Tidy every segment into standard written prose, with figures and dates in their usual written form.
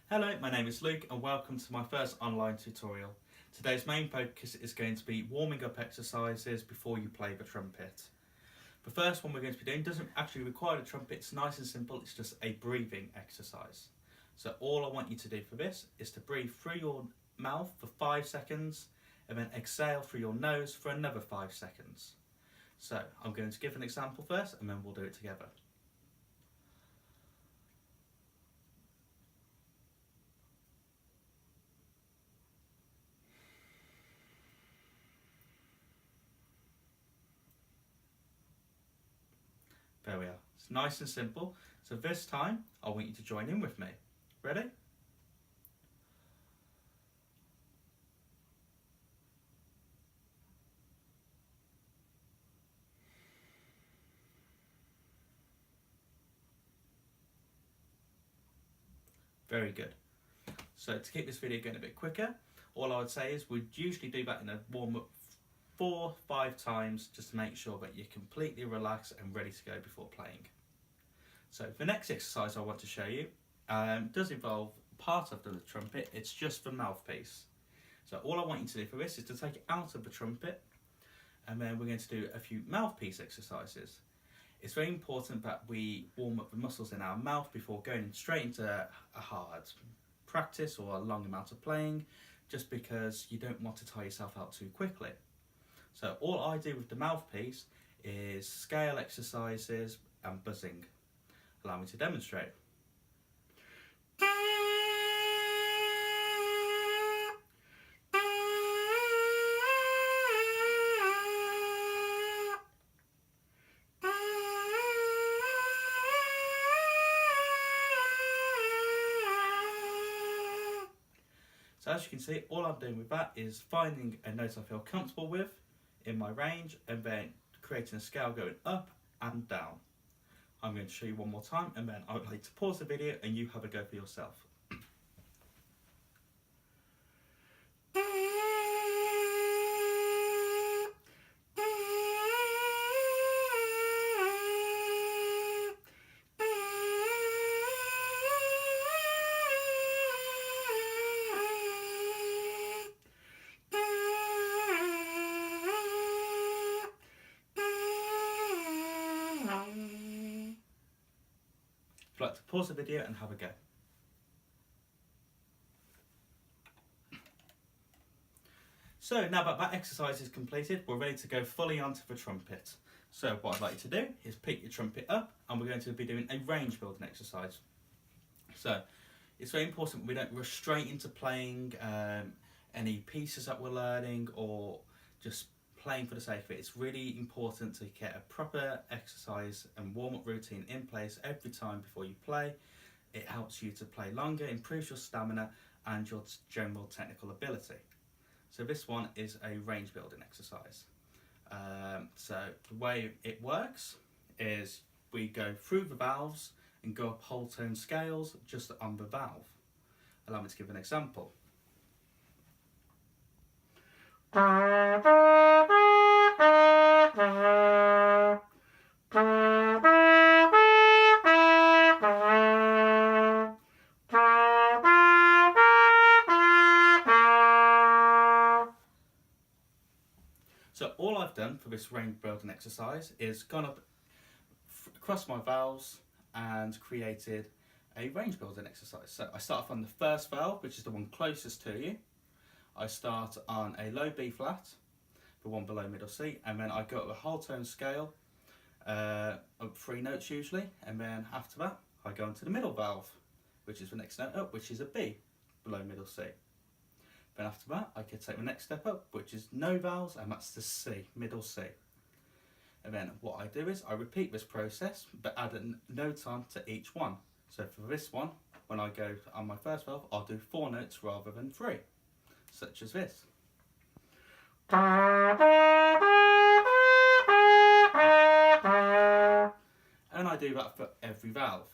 Hello, my name is Luke and welcome to my first online tutorial. Today's main focus is going to be warming up exercises before you play the trumpet. The first one we're going to be doing doesn't actually require the trumpet, it's nice and simple, it's just a breathing exercise. So all I want you to do for this is to breathe through your mouth for 5 seconds and then exhale through your nose for another 5 seconds. So I'm going to give an example first and then we'll do it together. There we are. It's nice and simple. So this time, I want you to join in with me. Ready? Very good. So to keep this video going a bit quicker, all I would say is we'd usually do that in a warm-up 4-5 times just to make sure that you're completely relaxed and ready to go before playing. So the next exercise I want to show you does involve part of the trumpet, it's just the mouthpiece. So all I want you to do for this is to take it out of the trumpet and then we're going to do a few mouthpiece exercises. It's very important that we warm up the muscles in our mouth before going straight into a hard practice or a long amount of playing, just because you don't want to tire yourself out too quickly. So all I do with the mouthpiece is scale exercises and buzzing. Allow me to demonstrate. So as you can see, all I'm doing with that is finding a note I feel comfortable with in my range and then creating a scale going up and down. I'm going to show you one more time and then I would like to pause the video and you have a go for yourself. If you'd like to pause the video and have a go. So now that exercise is completed, we're ready to go fully onto the trumpet. So what I'd like you to do is pick your trumpet up and we're going to be doing a range building exercise. So it's very important we don't rush straight into playing any pieces that we're learning or just playing for the sake of it. It's really important to get a proper exercise and warm-up routine in place every time before you play. It helps you to play longer, improves your stamina and your general technical ability. So this one is a range building exercise. So the way it works is we go through the valves and go up whole tone scales just on the valve. Allow me to give an example. So all I've done for this range building exercise is gone up across my valves and created a range building exercise. So I start off on the first valve, which is the one closest to you. I start on a low B flat, the one below middle C, and then I go up a whole tone scale, up 3 notes usually, and then after that I go into the middle valve, which is the next note up, which is a B below middle C. Then after that I can take the next step up, which is no vowels, and that's the C, middle C. And then what I do is I repeat this process but add a note on to each one. So for this one, when I go on my first valve, I'll do 4 notes rather than 3, such as this. And I do that for every valve.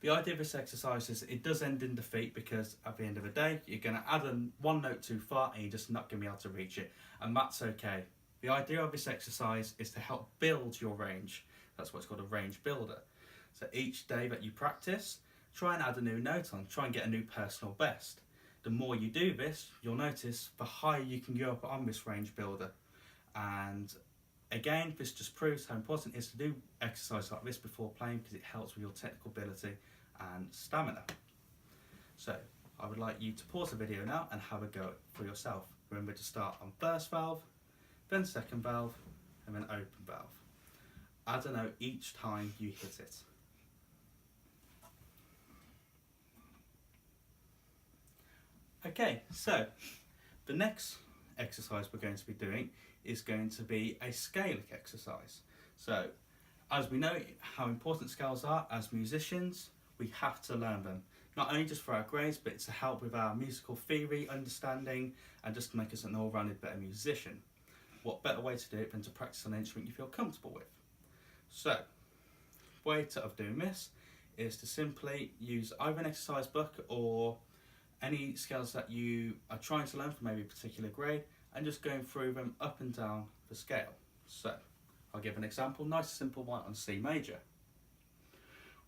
The idea of this exercise is it does end in defeat because at the end of the day you're going to add one note too far and you're just not going to be able to reach it, and that's okay. The idea of this exercise is to help build your range. That's what's called a range builder. So each day that you practice, try and add a new note on, try and get a new personal best. The more you do this, you'll notice the higher you can go up on this range builder. And again, this just proves how important it is to do exercise like this before playing, because it helps with your technical ability and stamina. So I would like you to pause the video now and have a go for yourself. Remember to start on first valve, then second valve, and then open valve. Add a note each time you hit it. Okay, so the next exercise we're going to be doing is going to be a scaling exercise. So, as we know how important scales are as musicians, we have to learn them. Not only just for our grades, but to help with our musical theory, understanding, and just to make us an all-rounded better musician. What better way to do it than to practice on an instrument you feel comfortable with? So, way of doing this is to simply use either an exercise book or any scales that you are trying to learn for maybe a particular grade, and just going through them up and down the scale. So, I'll give an example, nice simple one on C major.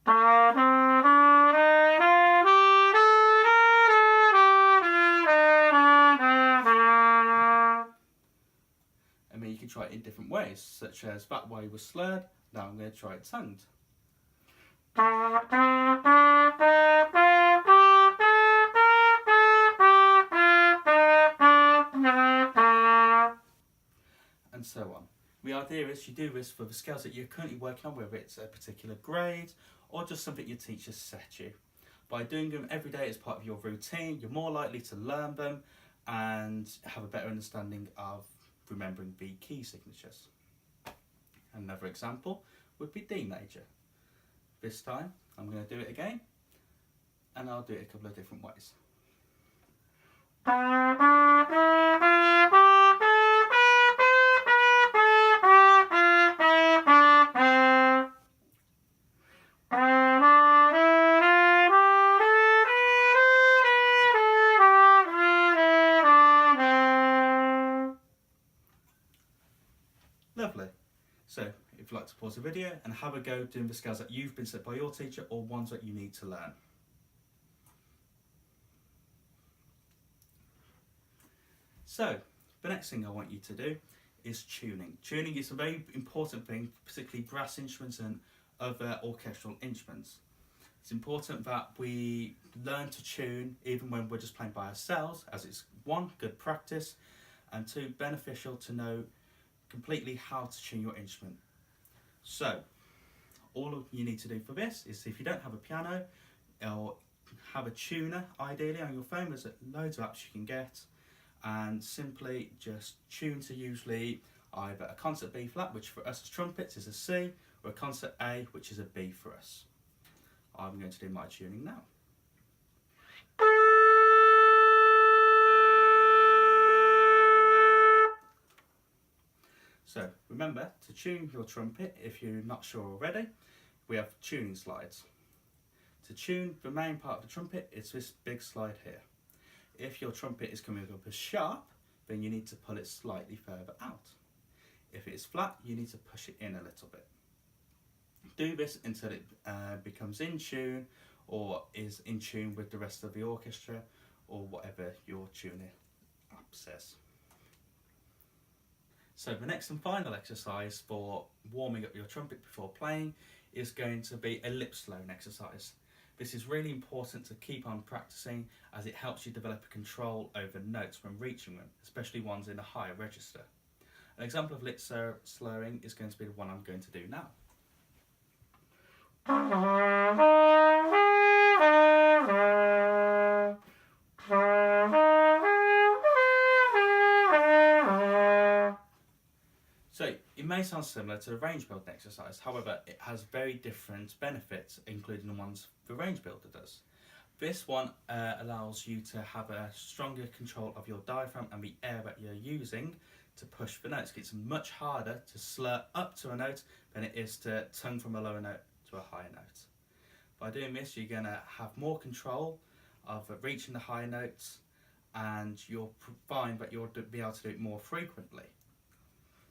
I mean, you can try it in different ways, such as that way was slurred, now I'm going to try it tongued. And so on. The idea is you do this for the scales that you're currently working on, whether it's a particular grade or just something your teacher set you. By doing them every day as part of your routine, you're more likely to learn them and have a better understanding of remembering the key signatures. Another example would be D major. This time I'm going to do it again, and I'll do it a couple of different ways. Lovely. So, if you'd like to pause the video and have a go doing the scales that you've been set by your teacher or ones that you need to learn. So, the next thing I want you to do is tuning. Tuning is a very important thing, particularly brass instruments and other orchestral instruments. It's important that we learn to tune even when we're just playing by ourselves, as it's one, good practice, and two, beneficial to know completely how to tune your instrument. So, all you need to do for this is, if you don't have a piano, or have a tuner ideally on your phone, there's loads of apps you can get, and simply just tune to usually either a concert B flat, which for us as trumpets is a C, or a concert A, which is a B for us. I'm going to do my tuning now. So remember to tune your trumpet, if you're not sure already, we have tuning slides. To tune the main part of the trumpet, it's this big slide here. If your trumpet is coming up as sharp, then you need to pull it slightly further out. If it is flat, you need to push it in a little bit. Do this until it becomes in tune, or is in tune with the rest of the orchestra, or whatever your tuner app says. So the next and final exercise for warming up your trumpet before playing is going to be a lip slowing exercise. This is really important to keep on practicing, as it helps you develop a control over notes when reaching them, especially ones in a higher register. An example of lip slurring is going to be the one I'm going to do now. So it may sound similar to the range building exercise, however it has very different benefits, including the ones the range builder does. This one allows you to have a stronger control of your diaphragm and the air that you're using to push the notes. It's much harder to slur up to a note than it is to tongue from a lower note to a higher note. By doing this, you're going to have more control of reaching the higher notes, and you'll find that you'll be able to do it more frequently.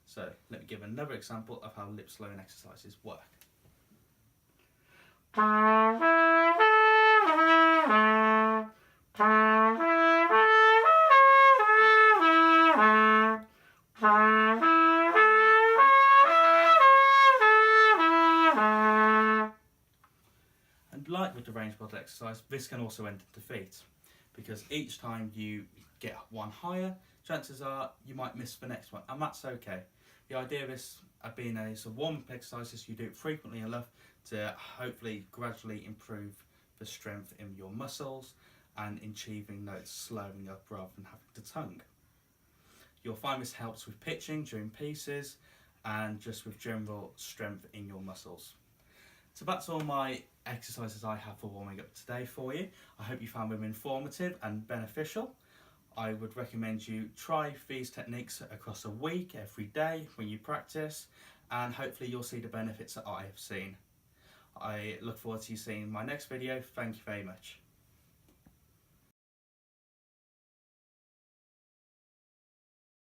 So let me give another example of how lip slowing exercises work. And like with the range builder exercise, this can also end in defeat, because each time you get one higher, chances are you might miss the next one, and that's okay. The idea of this being a sort of warm-up exercise is you do it frequently enough to hopefully gradually improve the strength in your muscles and achieving notes slowing up rather than having to tongue. You'll find this helps with pitching during pieces and just with general strength in your muscles. So that's all my exercises I have for warming up today for you. I hope you found them informative and beneficial. I would recommend you try these techniques across a week, every day when you practice, and hopefully you'll see the benefits that I have seen. I look forward to you seeing my next video. Thank you very much.